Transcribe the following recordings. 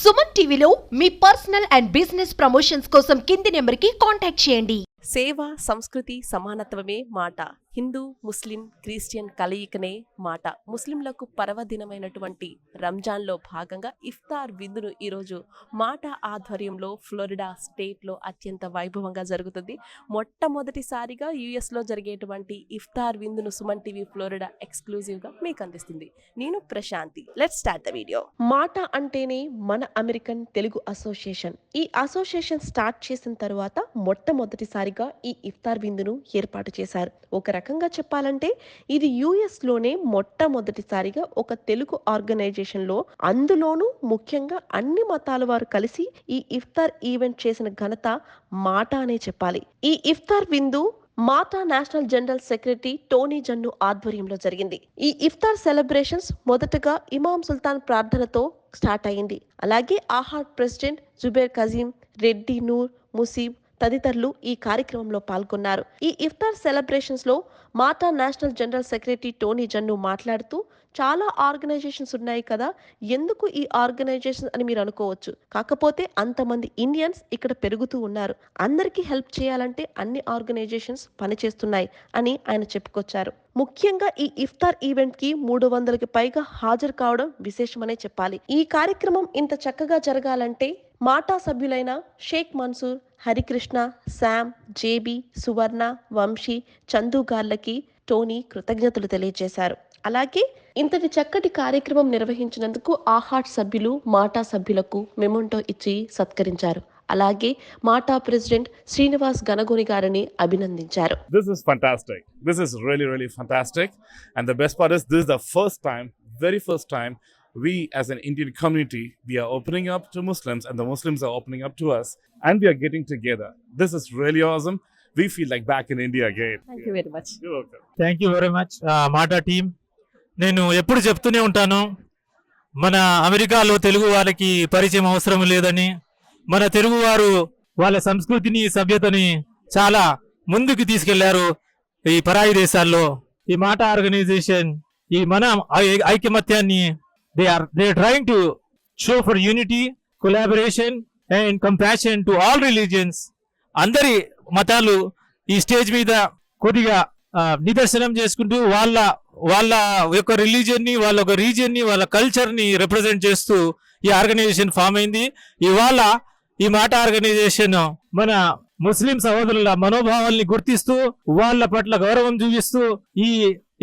సుమన్ టీవీలో మీ personal and business promotions కోసం కింది నెంబర్కి కాంటాక్ట్ చేయండి. సేవ, సంస్కృతి, సమానత్వమే మాట. హిందూ, ముస్లిం, క్రిస్టియన్ కలయికనే మాట. ముస్లింలకు పర్వదినమైనటువంటి రంజాన్లో భాగంగా ఇఫ్తార్ విందును ఈరోజు మాట ఆధ్వర్యంలో ఫ్లోరిడా స్టేట్లో అత్యంత వైభవంగా జరుగుతుంది. మొట్టమొదటిసారిగా యుఎస్లో జరిగేటువంటి ఇఫ్తార్ విందును సుమన్ టీవీ ఫ్లోరిడా ఎక్స్క్లూజివ్గా మీకు అందిస్తుంది. నేను Prashanti. Let's start the video. మాట అంటేనే మన అమెరికన్ తెలుగు అసోసియేషన్. ఈ అసోసియేషన్ స్టార్ట్ చేసిన తర్వాత మొట్టమొదటిసారిగా ఈ ఇఫ్తార్ విందును ఏర్పాటు చేశారు. ఒక రకంగా చెప్పాలంటే ఇది యుఎస్ లోనే మొట్టమొదటిసారిగా ఒక తెలుగు ఆర్గనైజేషన్ లో, అందులోనూ ముఖ్యంగా అన్ని మతాల వారు కలిసి ఈ ఇఫ్తార్ ఈవెంట్ చేసిన ఘనత మాట అనే చెప్పాలి. ఈ ఇఫ్తార్ విందు మాటా national general secretary Tony Jannu ఆధ్వర్యంలో జరిగింది. ఈ ఇఫ్తార్ సెలబ్రేషన్స్ మొదటగా ఇమాం సుల్తాన్ ప్రార్థనతో స్టార్ట్ అయింది. అలాగే ఆహాడ్ ప్రెసిడెంట్ జుబేర్ కజీం, రెడ్డి నూర్, ముసీబ్ తదితరులు ఈ కార్యక్రమంలో పాల్గొన్నారు. ఈ ఇఫ్తార్ సెలబ్రేషన్స్ లో మాటా national general secretary Tony Jannu మాట్లాడుతూ, చాలా ఆర్గనైజేషన్స్ ఉన్నాయి కదా, ఎందుకు ఈ ఆర్గనైజేషన్ అని మీరు అనుకోవచ్చు. కాకపోతే అంతమంది ఇండియన్స్ ఇక్కడ పెరుగుతూ ఉన్నారు. అందరికీ హెల్ప్ చేయాలంటే అన్ని ఆర్గనైజేషన్స్ పనిచేస్తున్నాయి అని ఆయన చెప్పుకొచ్చారు. ముఖ్యంగా ఈ ఇఫ్తార్ ఈవెంట్ కి 300కి పైగా హాజరు కావడం విశేషమనే చెప్పాలి. ఈ కార్యక్రమం ఇంత చక్కగా జరగాలంటే మాటా సభ్యులైన షేక్ మన్సూర్, హరికృష్ణ, శామ్, జేబీ, సువర్ణ, వంశీ, చందు గార్లకి టోనీ కృతజ్ఞతలు తెలియజేశారు. అలాగే ఇంతటి చక్కటి కార్యక్రమం నిర్వహించినందుకు ఆహాట్ సభ్యులు మాటా సభ్యులకు మెమోంటో ఇచ్చి సత్కరించారు. అలాగే మాటా ప్రెసిడెంట్ శ్రీనివాస్ గనగోని గారిని అభినందించారు. This is fantastic. This is really fantastic. And the best part is, this is the very first time we as an Indian community, we are opening up to Muslims and the Muslims are opening up to us and we are getting together. This is really awesome. We feel like back in India again. Thank you very much. You're welcome. Thank you very much మాటా team. నేను ఎప్పుడు చెప్తూనే ఉంటాను, మన అమెరికాలో తెలుగు వారికి పరిచయం అవసరం లేదని. మన తెలుగు వారు వాళ్ళ సంస్కృతిని, సభ్యతని చాలా ముందుకు తీసుకెళ్లారు ఈ పరాయి దేశాల్లో. ఈ మాటా ఆర్గనైజేషన్ ఈ మన ఐకమత్యాన్ని they are trying to show for unity, collaboration and compassion to all religions. అందరి మతాలు ఈ స్టేజ్ మీద కొద్దిగా నిదర్శనం చేసుకుంటూ వాళ్ళ యొక్క రిలీజియన్ ని, వాళ్ళ ఒక రీజియన్ ని, వాళ్ళ కల్చర్ ని రిప్రజెంట్ చేస్తూ ఈ ఆర్గనైజేషన్ ఫామ్ అయింది. ఇవాళ ఈ మాట ఆర్గనైజేషన్ మన ముస్లిం సహోదరుల మనోభావాల్ని గుర్తిస్తూ వాళ్ళ పట్ల గౌరవం చూపిస్తూ ఈ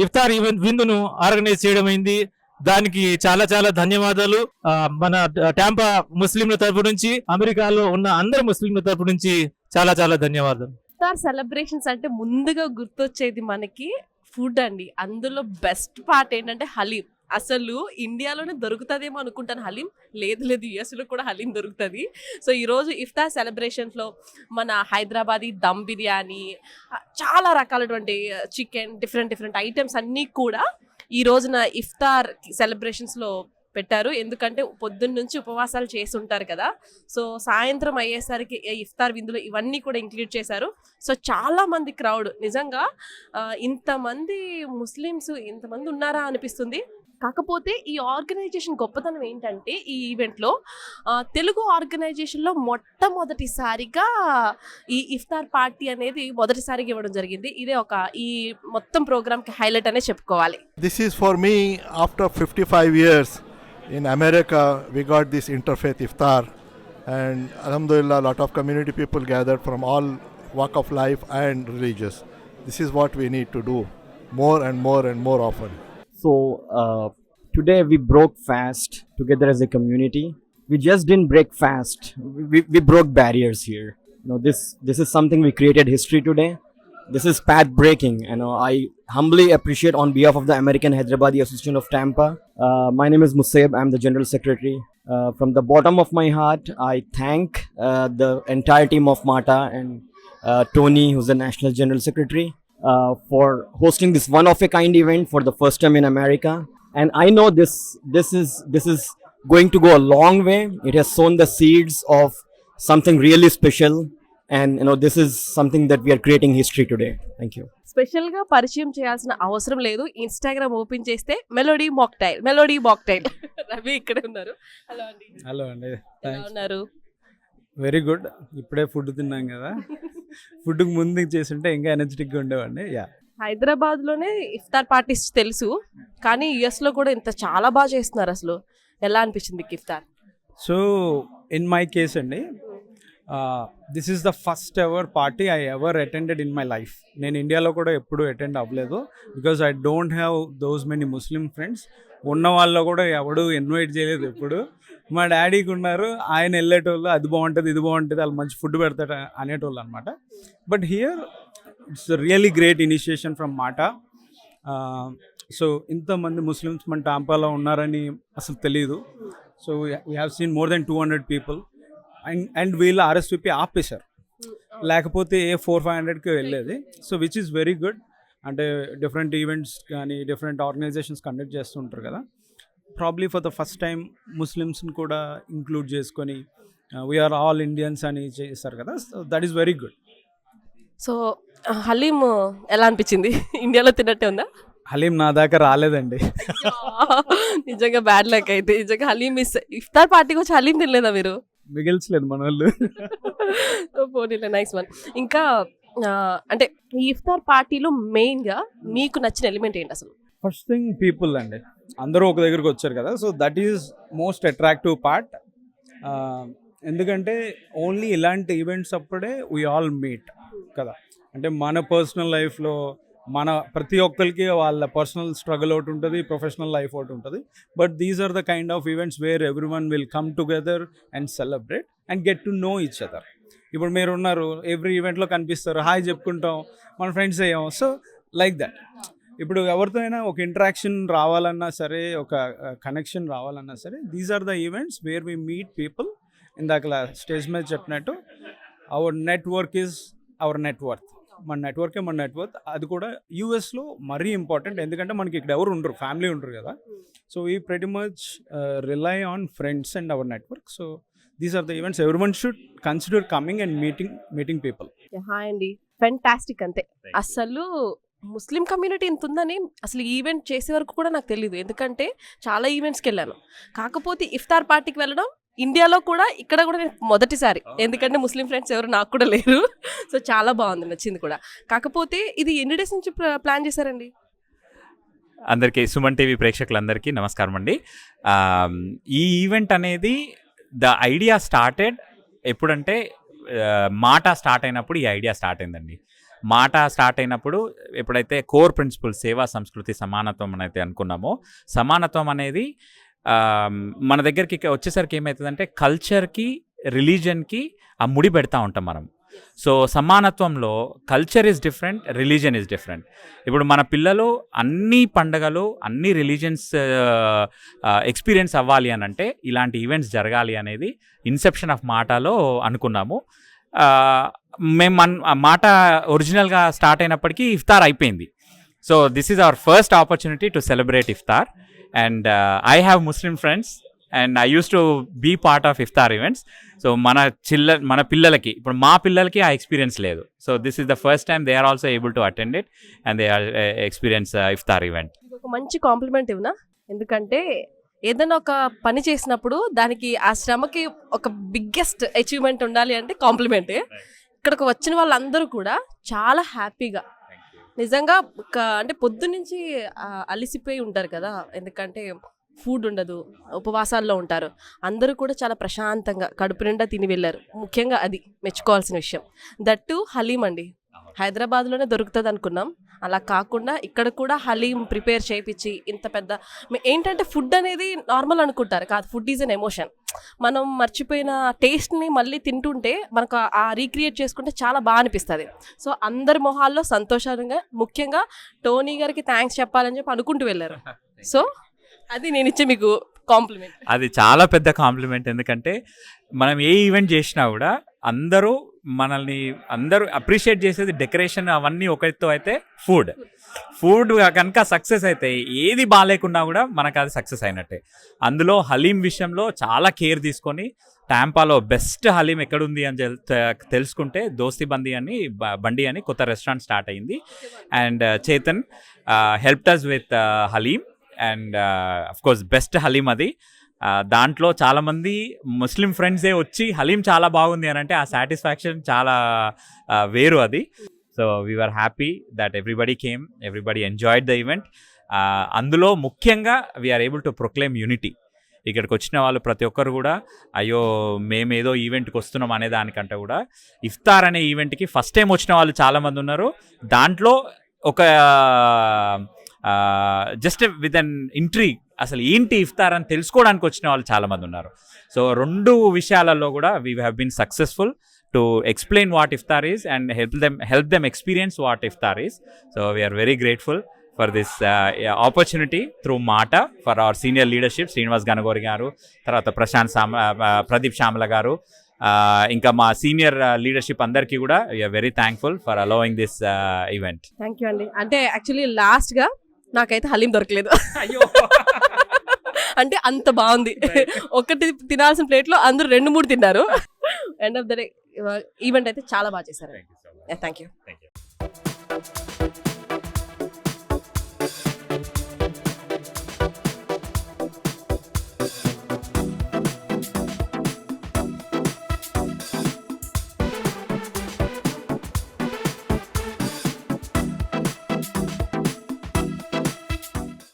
ఇఫ్తార్ ఈవెంట్ విందును ఆర్గనైజ్ చేయడం అయింది. దానికి చాలా ధన్యవాదాలు. మన టాంపా ముస్లింల తరపు నుంచి, అమెరికాలో ఉన్న అందరు ముస్లింల తరపు నుంచి చాలా ధన్యవాదాలు. ఇఫ్తార్ సెలబ్రేషన్స్ అంటే ముందుగా గుర్తొచ్చేది మనకి ఫుడ్ అండి. అందులో బెస్ట్ పార్ట్ ఏంటంటే హలీం. అసలు ఇండియాలోనే దొరుకుతుందేమో అనుకుంటాను హలీం. లేదు యుఎస్లో కూడా హలీం దొరుకుతుంది. సో ఈరోజు ఇఫ్తార్ సెలబ్రేషన్స్లో మన హైదరాబాదీ దమ్ బిర్యానీ, చాలా రకాలటువంటి చికెన్, డిఫరెంట్ ఐటమ్స్ అన్నీ కూడా ఈ రోజున ఇఫ్తార్ సెలబ్రేషన్స్లో పెట్టారు. ఎందుకంటే పొద్దున్న నుంచి ఉపవాసాలు చేసి ఉంటారు కదా, సో సాయంత్రం అయ్యేసరికి ఇఫ్తార్ విందులో ఇవన్నీ కూడా ఇంక్లూడ్ చేశారు. సో చాలా మంది క్రౌడ్, నిజంగా ఇంతమంది ముస్లిమ్స్ ఇంతమంది ఉన్నారా అనిపిస్తుంది. కాకపోతే ఈ ఆర్గనైజేషన్ గొప్పతనం ఏంటంటే, ఈ ఈవెంట్లో తెలుగు ఆర్గనైజేషన్లో మొట్టమొదటిసారిగా ఈ ఇఫ్తార్ పార్టీ అనేది మొదటిసారిగా ఇవ్వడం జరిగింది. ఇదే ఈ మొత్తం ప్రోగ్రామ్కి హైలైట్ అనే చెప్పుకోవాలి. This is for me, after 55 years in America, we got this interfaith iftar, and alhamdulillah, a lot of community people gathered from all walk of life and religious. This is what we need to do more and more often. So today we broke fast together as a community. We just didn't break fast. We broke barriers here. This is something we created history today. This is path breaking. I humbly appreciate on behalf of the American Hyderabadi Association of Tampa. My name is Musaib. I'm the General Secretary. From the bottom of my heart, I thank the entire team of MATA and Tony, who's the National General Secretary, for hosting this one-of-a-kind event for the first time in America. And I know this is going to go a long way. It has sown the seeds of something really special and this is something that we are creating history today. Thank you. Special గా పరిచయం చేయాల్సిన అవసరం లేదు. Instagram open చేస్తే melody mocktail Ravi ఇక్కడ ఉన్నారు. Hello అండి. Hello అండి, ఎలా ఉన్నారు? Very good. ఇప్పుడే ఫుడ్ తిన్నాం కదా, ఫుడ్కి ముందు చేస్తుంటే ఇంకా ఎనర్జెటిక్గా ఉండేవాడిని. యా, హైదరాబాద్ లోనే ఇఫ్తార్ పార్టీస్ తెలుసు, కానీ యుఎస్ లో కూడా ఇంత చాలా బాగా చేస్తున్నారు. అసలు ఎలా అనిపించింది మీకు ఇఫ్తార్? సో ఇన్ మై కేస్ అండి, this is the first ever party I ever attended in my life. నేను ఇండియాలో కూడా ఎప్పుడు అటెండ్ అవ్వలేదు, because I don't have those many Muslim friends. ఉన్న వాళ్ళు కూడా ఎవడు ఇన్వైట్ చేయలేదు ఎప్పుడు. మా డాడీకి ఉన్నారు, ఆయన వెళ్ళేటోళ్ళు, అది బాగుంటుంది ఇది బాగుంటుంది, వాళ్ళు మంచి ఫుడ్ పెడతాడు అనేటోళ్ళు అనమాట. But here it's really great initiation from మాటా. సో ఇంతమంది ముస్లిమ్స్ మన టాంపాలో ఉన్నారని అసలు తెలియదు. So we have seen more than 200 people. And వీళ్ళు ఆర్ఎస్విపి ఆపేశారు, లేకపోతే 400-500కి వెళ్ళేది. So which is very good. అంటే డిఫరెంట్ ఈవెంట్స్ కానీ డిఫరెంట్ ఆర్గనైజేషన్స్ కండక్ట్ చేస్తుంటారు కదా, probably for the first time ముస్లిమ్స్ని కూడా ఇంక్లూడ్ చేసుకొని వీఆర్ ఆల్ ఇండియన్స్ అని చేస్తారు కదా. So that is very good. So haleem ఎలా అనిపించింది? ఇండియాలో తిన్నట్టే ఉందా? హలీం నా దాకా రాలేదండి. నిజంగా బ్యాడ్ లక్. అయితే నిజంగా హలీం ఇఫ్తార్ పార్టీకి వచ్చి హలీం తినలేదా మీరు? మిగిల్చలేదు మన వాళ్ళు. పోనీలే, నైస్ వన్. ఇంకా అంటే ఈ ఇఫ్తార్ పార్టీలో మెయిన్ గా మీకు నచ్చిన ఎలిమెంట్ ఏంటి అసలు? ఫస్ట్ థింగ్ పీపుల్ అండి, అందరూ ఒక దగ్గరికి వచ్చారు కదా. So that is most attractive part. ఎందుకంటే ఓన్లీ ఇలాంటి ఈవెంట్స్ అప్పుడే వీ ఆల్ మీట్ కదా. అంటే మన పర్సనల్ లైఫ్లో మన ప్రతి ఒక్కరికి వాళ్ళ పర్సనల్ స్ట్రగుల్ ఒకటి ఉంటుంది, ప్రొఫెషనల్ లైఫ్ ఒకటి ఉంటుంది. But these are the kind of events where everyone will come together and celebrate and get to know each other. ఇప్పుడు మీరు ఉన్నారు, ఎవ్రీ ఈవెంట్లో కనిపిస్తారు, హాయ్ చెప్పుకుంటాం, మన ఫ్రెండ్స్ అయ్యాం. So like that. ఇప్పుడు ఎవరితో అయినా ఒక ఇంటరాక్షన్ రావాలన్నా సరే, ఒక కనెక్షన్ రావాలన్నా సరే, these are the events where we meet people. ఇందాక స్టేజ్ మీద చెప్పినట్టు our network is our net worth. మన నెట్వర్కే మన నెట్వర్క్. అది కూడా యూఎస్లో మరీ ఇంపార్టెంట్, ఎందుకంటే మనకి ఇక్కడ ఎవరు ఉండరు, ఫ్యామిలీ ఉండరు కదా. So we pretty much rely on friends and our network. So these are the events everyone should consider coming and meeting people. Hi అండి, ఫెంటాస్టిక్. అంతే, అసలు ముస్లిం కమ్యూనిటీ ఇంత ఉందని అసలు ఈవెంట్ చేసే వరకు కూడా నాకు తెలియదు. ఎందుకంటే చాలా ఈవెంట్స్కి వెళ్ళాను, కాకపోతే ఇఫ్తార్ పార్టీకి వెళ్ళడం ఇండియాలో కూడా, ఇక్కడ కూడా నేను మొదటిసారి. ఎందుకంటే ముస్లిం ఫ్రెండ్స్ ఎవరు నాకు కూడా లేరు. సో చాలా బాగుంది, నచ్చింది కూడా. కాకపోతే ఇది ఎన్ని డేస్ నుంచి ప్లాన్ చేశారండి? అందరికీ, సుమన్ టీవీ ప్రేక్షకులందరికీ నమస్కారం అండి. ఈ ఈవెంట్ అనేది ద ఐడియా స్టార్టెడ్ ఎప్పుడంటే మాటా స్టార్ట్ అయినప్పుడు ఈ ఐడియా స్టార్ట్ అయిందండి. మాటా స్టార్ట్ అయినప్పుడు ఎప్పుడైతే కోర్ ప్రిన్సిపల్ సేవా సంస్కృతి సమానత్వం అని అయితే అనుకున్నామో, సమానత్వం అనేది మన దగ్గరికి వచ్చేసరికి ఏమవుతుందంటే కల్చర్కి రిలీజన్కి ఆ ముడి పెడతా ఉంటాం మనం. సో సమానత్వంలో culture is different, religion is different. ఇప్పుడు మన పిల్లలు అన్ని పండగలు అన్ని రిలీజన్స్ ఎక్స్పీరియన్స్ అవ్వాలి అని అంటే ఇలాంటి ఈవెంట్స్ జరగాలి అనేది ఇన్సెప్షన్ ఆఫ్ మాటాలో అనుకున్నాము. మేము మాట ఒరిజినల్గా స్టార్ట్ అయినప్పటికీ ఇఫ్తార్ అయిపోయింది. So this is our first opportunity to celebrate ఇఫ్తార్. And I have Muslim friends and I use to be part of ఇఫ్తార్ ఈవెంట్స్. సో మన పిల్లలకి, ఇప్పుడు మా పిల్లలకి ఆ ఎక్స్పీరియన్స్ లేదు. So this is the first time they are also able to attend it and they are experience ఇఫ్తార్ event. ఒక మంచి కాంప్లిమెంట్ ఇవ్వనా? ఎందుకంటే ఏదైనా ఒక పని చేసినప్పుడు దానికి ఆ శ్రమకి ఒక బిగ్గెస్ట్ అచీవ్మెంట్ ఉండాలి అంటే కాంప్లిమెంటే. ఇక్కడికి వచ్చిన వాళ్ళందరూ కూడా చాలా హ్యాపీగా, నిజంగా అంటే పొద్దున్నుంచి అలిసిపోయి ఉంటారు కదా, ఎందుకంటే ఫుడ్ ఉండదు, ఉపవాసాల్లో ఉంటారు. అందరూ కూడా చాలా ప్రశాంతంగా కడుపు నిండా తిని వెళ్ళారు. ముఖ్యంగా అది మెచ్చుకోవాల్సిన విషయం. దట్టు హలీం అండి, హైదరాబాద్లోనే దొరుకుతుంది అనుకున్నాం, అలా కాకుండా ఇక్కడ కూడా హలీం ప్రిపేర్ చేయించి ఇంత పెద్ద ఏంటంటే ఫుడ్ అనేది నార్మల్ అనుకుంటారు కాదు, ఫుడ్ ఈజ్ అన్ ఎమోషన్. మనం మర్చిపోయిన టేస్ట్ని మళ్ళీ తింటుంటే మనకు ఆ రీక్రియేట్ చేసుకుంటే చాలా బాగా అనిపిస్తుంది. సో అందరి మొహాల్లో సంతోషంగా, ముఖ్యంగా టోనీ గారికి థ్యాంక్స్ చెప్పాలని చెప్పి అనుకుంటూ వెళ్ళారు. సో అది నేను ఇచ్చే మీకు కాంప్లిమెంట్. అది చాలా పెద్ద కాంప్లిమెంట్. ఎందుకంటే మనం ఏ ఈవెంట్ చేసినా కూడా అందరూ మనల్ని అందరూ అప్రిషియేట్ చేసేది డెకరేషన్ అవన్నీ ఒక ఎత్తు అయితే ఫుడ్ కనుక సక్సెస్ అయితే ఏది బాగాలేకున్నా కూడా మనకు అది సక్సెస్ అయినట్టే. అందులో హలీం విషయంలో చాలా కేర్ తీసుకొని టాంపాలో బెస్ట్ హలీం ఎక్కడుంది అని తెలుసుకుంటే దోస్తి బండి అని కొత్త రెస్టారెంట్ స్టార్ట్ అయింది. And Chetan helped us with haleem and of course best haleem అది. దాంట్లో చాలామంది ముస్లిం ఫ్రెండ్సే వచ్చి హలీం చాలా బాగుంది అని అంటే ఆ సాటిస్ఫాక్షన్ చాలా వేరు అది. So we're happy that everybody came, everybody enjoyed the event. అందులో ముఖ్యంగా we're able to proclaim unity. ఇక్కడికి వచ్చిన వాళ్ళు ప్రతి ఒక్కరు కూడా అయ్యో మేమేదో ఈవెంట్కి వస్తున్నాం అనే దానికంటే కూడా ఇఫ్తార్ అనే ఈవెంట్కి ఫస్ట్ టైం వచ్చిన వాళ్ళు చాలామంది ఉన్నారు. దాంట్లో ఒక జస్ట్ విత్ అన్ ఇంట్రీగ్ అసలు ఏంటి ఇఫ్తార్ అని తెలుసుకోవడానికి వచ్చిన వాళ్ళు చాలామంది ఉన్నారు. సో 2 విషయాలలో కూడా we have been successful to explain what ఇఫ్తార్ is and help them experience what ఇఫ్తార్ is. So we're very grateful for this opportunity through Mata for our senior leadership, Srinivas Ganagori garu, tarvata Pradeep Shamala garu, ఇంకా మా senior leadership అందరికీ కూడా we're very thankful for allowing this event. Thank you అండి. అంటే actually లాస్ట్గా నాకైతే హలీం దొరకలేదు. అంటే అంత బాగుంది. ఒకటి తినాల్సిన ప్లేట్లో అందరూ 2-3 తిన్నారు. End of the day event అయితే చాలా బాగా చేశారు. Thank you.